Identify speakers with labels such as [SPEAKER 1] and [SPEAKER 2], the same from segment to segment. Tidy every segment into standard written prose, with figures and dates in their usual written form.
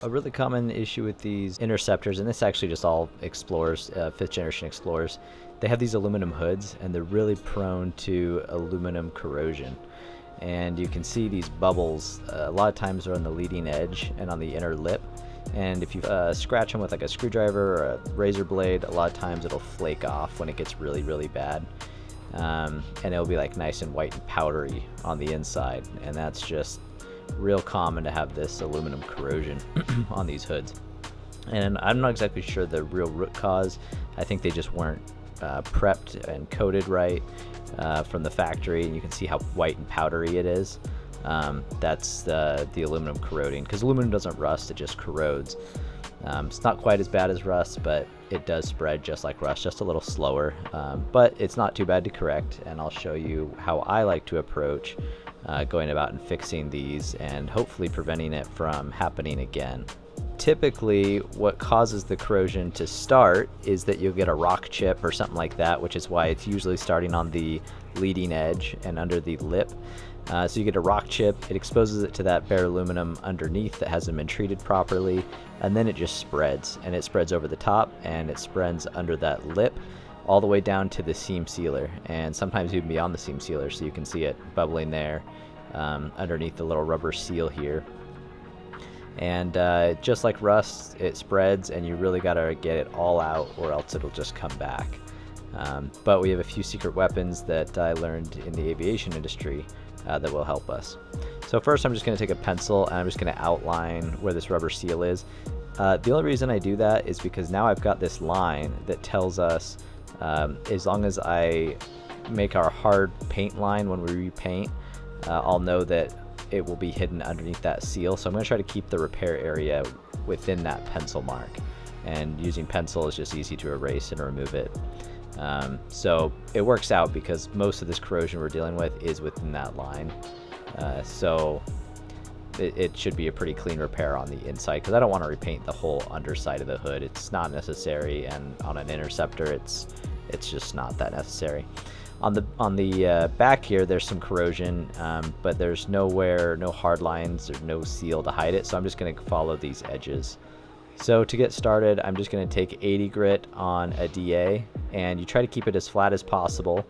[SPEAKER 1] A really common issue with these Interceptors, and this actually just all Explorers, 5th generation Explorers, they have these aluminum hoods and they're really prone to aluminum corrosion. And you can see these bubbles, a lot of times are on the leading edge and on the inner lip. And if you scratch them with like a screwdriver or a razor blade, a lot of times it'll flake off when it gets really, really bad. And it'll be like nice and white and powdery on the inside, and that's just real common to have this aluminum corrosion on these hoods. And I'm not exactly sure the real root cause. I think they just weren't prepped and coated right from the factory, and you can see how white and powdery it is. That's the aluminum corroding, because aluminum doesn't rust, it just corrodes. It's not quite as bad as rust, but it does spread just like rust, just a little slower, but it's not too bad to correct, and I'll show you how I like to approach going about and fixing these and hopefully preventing it from happening again. Typically what causes the corrosion to start is that you'll get a rock chip or something like that, which is why it's usually starting on the leading edge and under the lip. So you get a rock chip, it exposes it to that bare aluminum underneath that hasn't been treated properly, and then it just spreads, and it spreads over the top, and it spreads under that lip all the way down to the seam sealer, and sometimes even beyond the seam sealer, so you can see it bubbling there underneath the little rubber seal here. And just like rust, it spreads, and you really gotta get it all out or else it'll just come back. But we have a few secret weapons that I learned in the aviation industry that will help us. So first I'm just going to take a pencil and I'm just going to outline where this rubber seal is. The only reason I do that is because now I've got this line that tells us as long as I make our hard paint line when we repaint, I'll know that it will be hidden underneath that seal. So I'm going to try to keep the repair area within that pencil mark, and using pencil is just easy to erase and remove it. So it works out because most of this corrosion we're dealing with is within that line. So it should be a pretty clean repair on the inside, because I don't want to repaint the whole underside of the hood. It's not necessary, and on an Interceptor it's just not that necessary. On the back here there's some corrosion, but there's no hard lines or no seal to hide it, so I'm just going to follow these edges. So to get started, I'm just going to take 80 grit on a DA, and you try to keep it as flat as possible,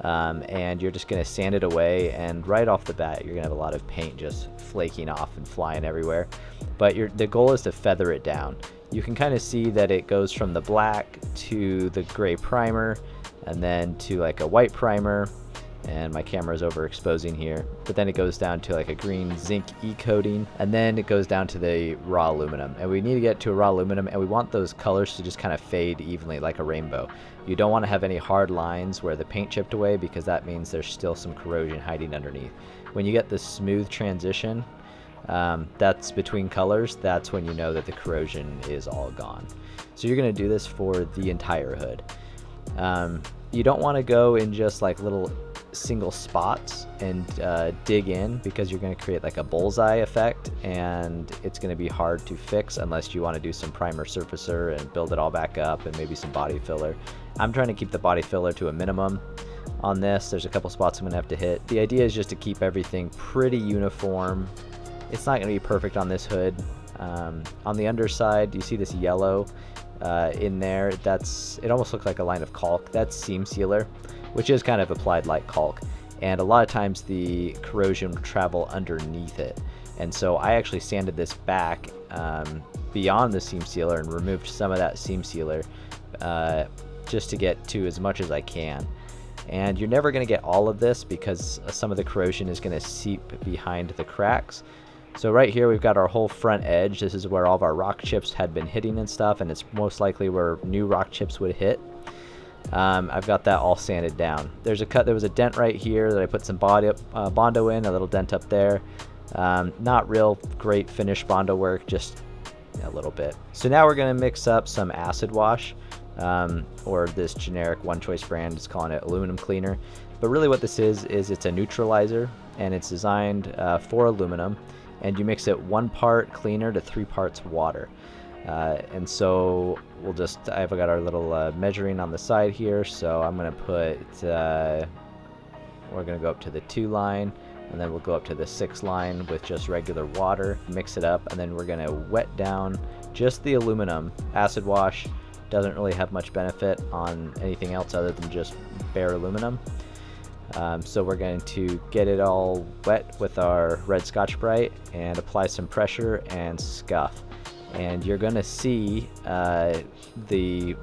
[SPEAKER 1] and you're just going to sand it away, and right off the bat you're going to have a lot of paint just flaking off and flying everywhere. But the goal is to feather it down. You can kind of see that it goes from the black to the gray primer, and then to like a white primer, and my camera is overexposing here, but then it goes down to like a green zinc e-coating, and then it goes down to the raw aluminum. And we need to get to a raw aluminum, and we want those colors to just kind of fade evenly like a rainbow. You don't want to have any hard lines where the paint chipped away, because that means there's still some corrosion hiding underneath. When you get this smooth transition that's between colors, that's when you know that the corrosion is all gone. So you're going to do this for the entire hood. You don't want to go in just like little single spots and dig in, because you're going to create like a bullseye effect, and it's going to be hard to fix unless you want to do some primer surfacer and build it all back up, and maybe some body filler. I'm trying to keep the body filler to a minimum on this. There's a couple spots I'm going to have to hit. The idea is just to keep everything pretty uniform. It's not going to be perfect on this hood. On the underside, you see this yellow in there. It almost looks like a line of caulk. That's seam sealer, which is kind of applied like caulk, and a lot of times the corrosion will travel underneath it. And so I actually sanded this back beyond the seam sealer and removed some of that seam sealer just to get to as much as I can. And you're never going to get all of this, because some of the corrosion is going to seep behind the cracks. So right here we've got our whole front edge. This is where all of our rock chips had been hitting and stuff, and it's most likely where new rock chips would hit. I've got that all sanded down. There was a dent right here that I put some Bondo in, a little dent up there. Not real great finish Bondo work, just a little bit. So now we're going to mix up some acid wash, or this generic One Choice brand is calling it aluminum cleaner. But really what this is it's a neutralizer, and it's designed for aluminum, and you mix it 1 part cleaner to 3 parts water. And so I've got our little measuring on the side here, so I'm going to put, we're going to go up to the 2 line, and then we'll go up to the 6 line with just regular water, mix it up, and then we're going to wet down just the aluminum. Acid wash doesn't really have much benefit on anything else other than just bare aluminum. So we're going to get it all wet with our red Scotch-Brite and apply some pressure and scuff. And you're going to see the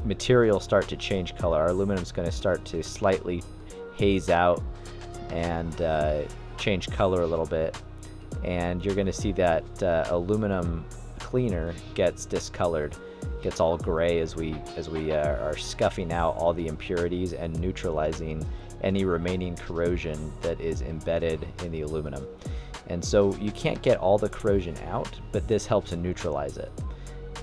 [SPEAKER 1] material start to change color. Our aluminum's going to start to slightly haze out and change color a little bit. And you're going to see that aluminum cleaner gets discolored, gets all gray as we are scuffing out all the impurities and neutralizing any remaining corrosion that is embedded in the aluminum. And so you can't get all the corrosion out, but this helps to neutralize it.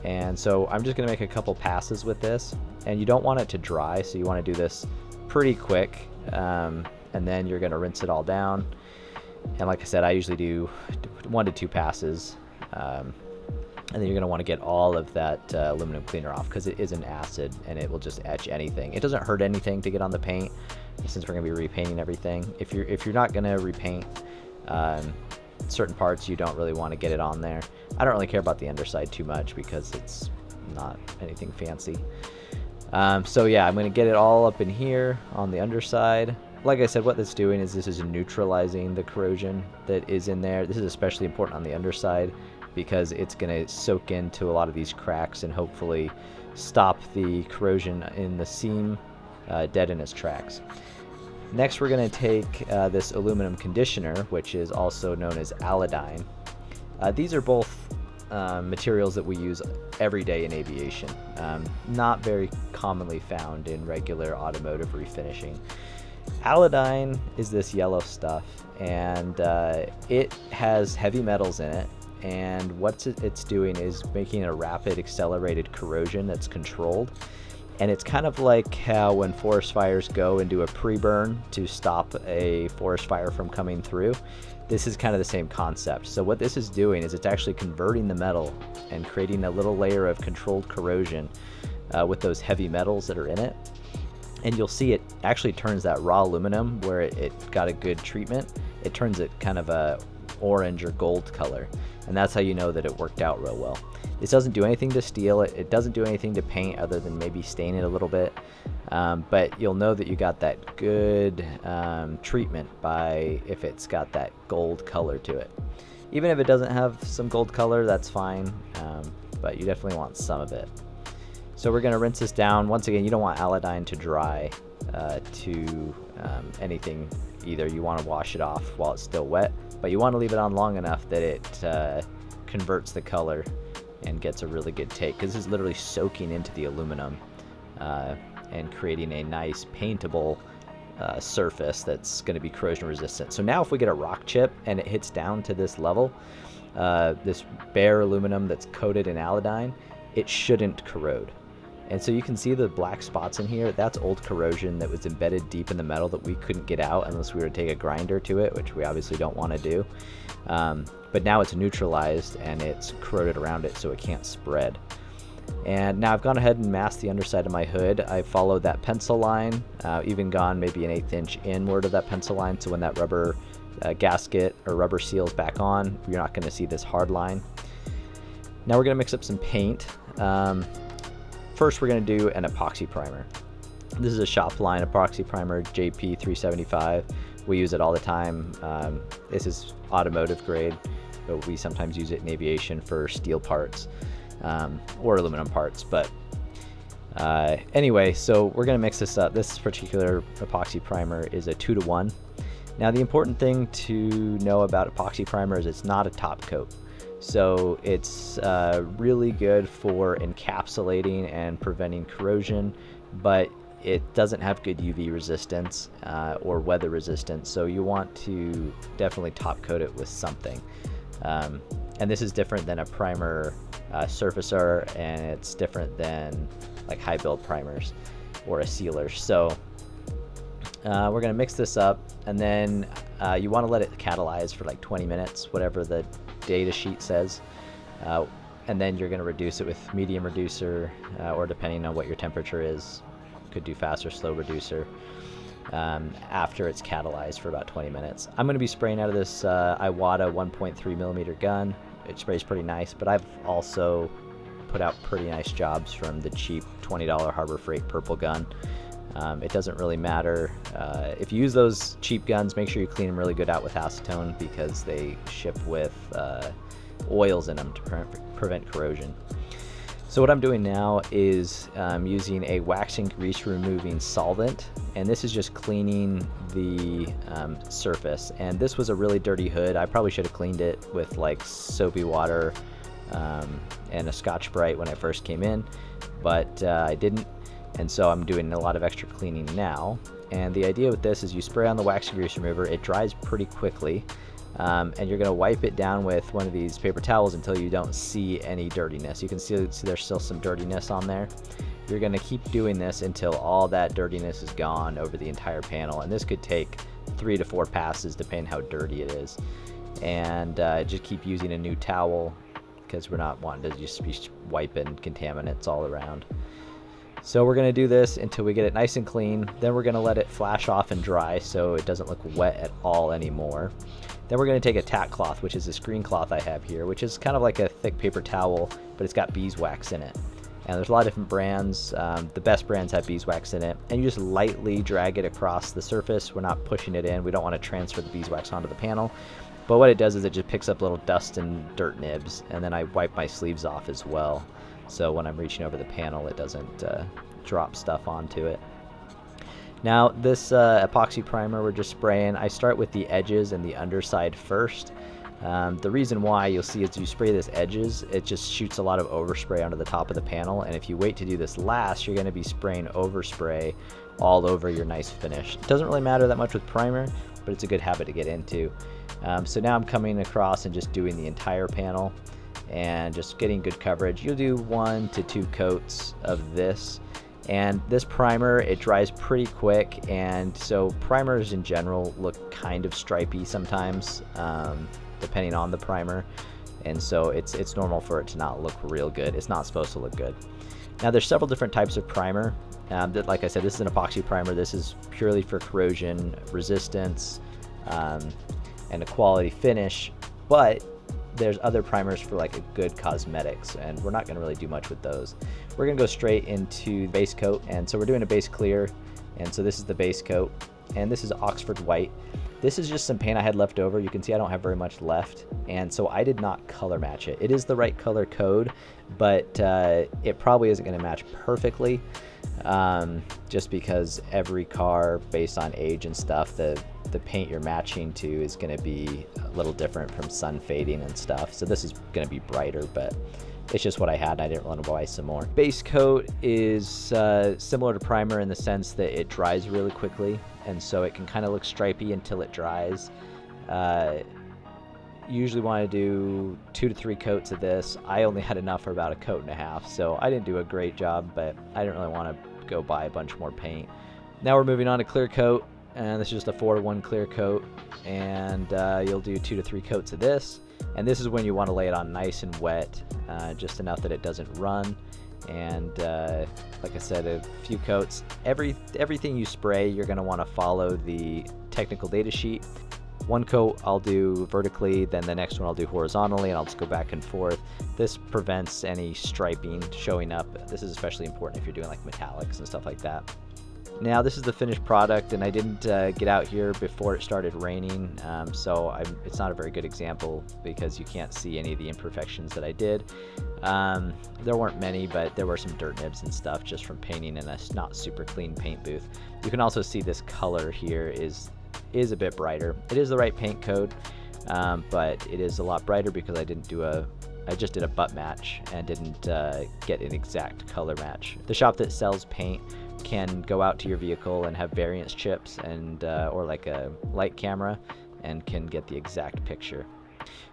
[SPEAKER 1] And so I'm just going to make a couple passes with this, and you don't want it to dry, so you want to do this pretty quick, and then you're going to rinse it all down. And like I said, I usually do 1 to 2 passes, and then you're going to want to get all of that aluminum cleaner off, because it is an acid and it will just etch anything. It doesn't hurt anything to get on the paint, since we're going to be repainting everything. If you're not going to repaint certain parts, you don't really want to get it on there. I don't really care about the underside too much because it's not anything fancy. So yeah, I'm going to get it all up in here on the underside. Like I said, what that's doing is this is neutralizing the corrosion that is in there. This is especially important on the underside because it's going to soak into a lot of these cracks and hopefully stop the corrosion in the seam dead in its tracks. Next, we're going to take this aluminum conditioner, which is also known as iodine. These are both materials that we use every day in aviation, not very commonly found in regular automotive refinishing. Iodine is this yellow stuff, and it has heavy metals in it, and what it's doing is making a rapid accelerated corrosion that's controlled. And it's kind of like how when forest fires go and do a pre-burn to stop a forest fire from coming through. This is kind of the same concept. So what this is doing is it's actually converting the metal and creating a little layer of controlled corrosion with those heavy metals that are in it. And you'll see it actually turns that raw aluminum, where it got a good treatment, it turns it kind of a orange or gold color. And that's how you know that it worked out real well. This doesn't do anything to steel it. It doesn't do anything to paint other than maybe stain it a little bit. But you'll know that you got that good treatment by if it's got that gold color to it. Even if it doesn't have some gold color, that's fine. But you definitely want some of it. So we're going to rinse this down. Once again, you don't want iodine to dry to anything either. You want to wash it off while it's still wet, but you want to leave it on long enough that it converts the color and gets a really good take, because this is literally soaking into the aluminum and creating a nice paintable surface that's going to be corrosion resistant. So now if we get a rock chip and it hits down to this level, this bare aluminum that's coated in iodine, it shouldn't corrode. And so you can see the black spots in here. That's old corrosion that was embedded deep in the metal that we couldn't get out unless we were to take a grinder to it, which we obviously don't want to do. But now it's neutralized and it's corroded around it, so it can't spread. And now I've gone ahead and masked the underside of my hood. I followed that pencil line, even gone maybe an 1/8 inch inward of that pencil line, so when that rubber gasket or rubber seals back on, you're not going to see this hard line. Now we're going to mix up some paint. First, we're going to do an epoxy primer. This is a shop line epoxy primer, JP375. We use it all the time. This is automotive grade, but we sometimes use it in aviation for steel parts or aluminum parts. But anyway, so we're going to mix this up. This particular epoxy primer is a 2-to-1. Now, the important thing to know about epoxy primer is it's not a top coat. So it's really good for encapsulating and preventing corrosion, but it doesn't have good UV resistance or weather resistance. So you want to definitely top coat it with something. And this is different than a primer surfacer, and it's different than like high build primers or a sealer. So we're going to mix this up, and then you want to let it catalyze for like 20 minutes, whatever the data sheet says, and then you're going to reduce it with medium reducer, or depending on what your temperature is, could do fast or slow reducer. after it's catalyzed for about 20 minutes. I'm going to be spraying out of this Iwata 1.3mm gun. It sprays pretty nice, but I've also put out pretty nice jobs from the cheap $20 Harbor Freight purple gun. It doesn't really matter. If you use those cheap guns, make sure you clean them really good out with acetone, because they ship with oils in them to prevent corrosion. So what I'm doing now is using a wax and grease removing solvent, and this is just cleaning the surface. And this was a really dirty hood. I probably should have cleaned it with like soapy water and a Scotch-Brite when I first came in, but I didn't, and so I'm doing a lot of extra cleaning now. And the idea with this is you spray on the wax and grease remover, it dries pretty quickly, and you're going to wipe it down with one of these paper towels until you don't see any dirtiness. You can see there's still some dirtiness on there. You're going to keep doing this until all that dirtiness is gone over the entire panel, and this could take 3 to 4 passes depending how dirty it is. And just keep using a new towel, because we're not wanting to just be wiping contaminants all around. So we're going to do this until we get it nice and clean. Then we're going to let it flash off and dry so it doesn't look wet at all anymore. Then we're going to take a tack cloth, which is this green cloth I have here, which is kind of like a thick paper towel, but it's got beeswax in it. And there's a lot of different brands. The best brands have beeswax in it. And you just lightly drag it across the surface. We're not pushing it in. We don't want to transfer the beeswax onto the panel. But what it does is it just picks up little dust and dirt nibs. And then I wipe my sleeves off as well, so when I'm reaching over the panel, it doesn't drop stuff onto it. Now this epoxy primer we're just spraying, I start with the edges and the underside first. The reason why, you'll see, as you spray this edges, it just shoots a lot of overspray onto the top of the panel, and if you wait to do this last, you're going to be spraying overspray all over your nice finish. It doesn't really matter that much with primer, but it's a good habit to get into. So now I'm coming across and just doing the entire panel and just getting good coverage. You'll do 1 to 2 coats of this. And this primer, it dries pretty quick, and so primers in general look kind of stripy sometimes, depending on the primer, and so it's normal for it to not look real good. It's not supposed to look good. Now there's several different types of primer. Like I said, this is an epoxy primer. This is purely for corrosion resistance and a quality finish, but there's other primers for like a good cosmetics, and we're not going to really do much with those. We're going to go straight into base coat, and so we're doing a base clear, and so this is the base coat, and this is Oxford white. This is just some paint I had left over. You can see I don't have very much left, and so I did not color match it. It is the right color code, but it probably isn't going to match perfectly, just because every car, based on age and stuff, the paint you're matching to is going to be a little different from sun fading and stuff. So this is going to be brighter, but it's just what I had, and I didn't want to buy some more. Base coat is similar to primer in the sense that it dries really quickly, and so it can kind of look stripy until it dries. Usually want to do 2 to 3 coats of this. I only had enough for about 1.5 coats, so I didn't do a great job, but I didn't really want to go buy a bunch more paint. Now we're moving on to clear coat, and this is just a 4-to-1 clear coat, and you'll do 2 to 3 coats of this. And this is when you want to lay it on nice and wet, just enough that it doesn't run. And like I said, a few coats. Everything you spray, you're going to want to follow the technical data sheet. 1 coat I'll do vertically, then the next one I'll do horizontally, and I'll just go back and forth. This prevents any striping showing up. This is especially important if you're doing like metallics and stuff like that. Now this is the finished product, and I didn't get out here before it started raining, so it's not a very good example because you can't see any of the imperfections that I did. There weren't many, but there were some dirt nibs and stuff just from painting in a not super clean paint booth. You can also see this color here is a bit brighter. It is the right paint code, but it is a lot brighter because I just did a butt match and didn't get an exact color match. The shop that sells paint can go out to your vehicle and have variance chips and or like a light camera, and can get the exact picture.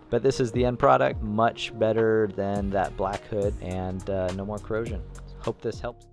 [SPEAKER 1] But this is the end product, much better than that black hood, and no more corrosion. Hope this helps.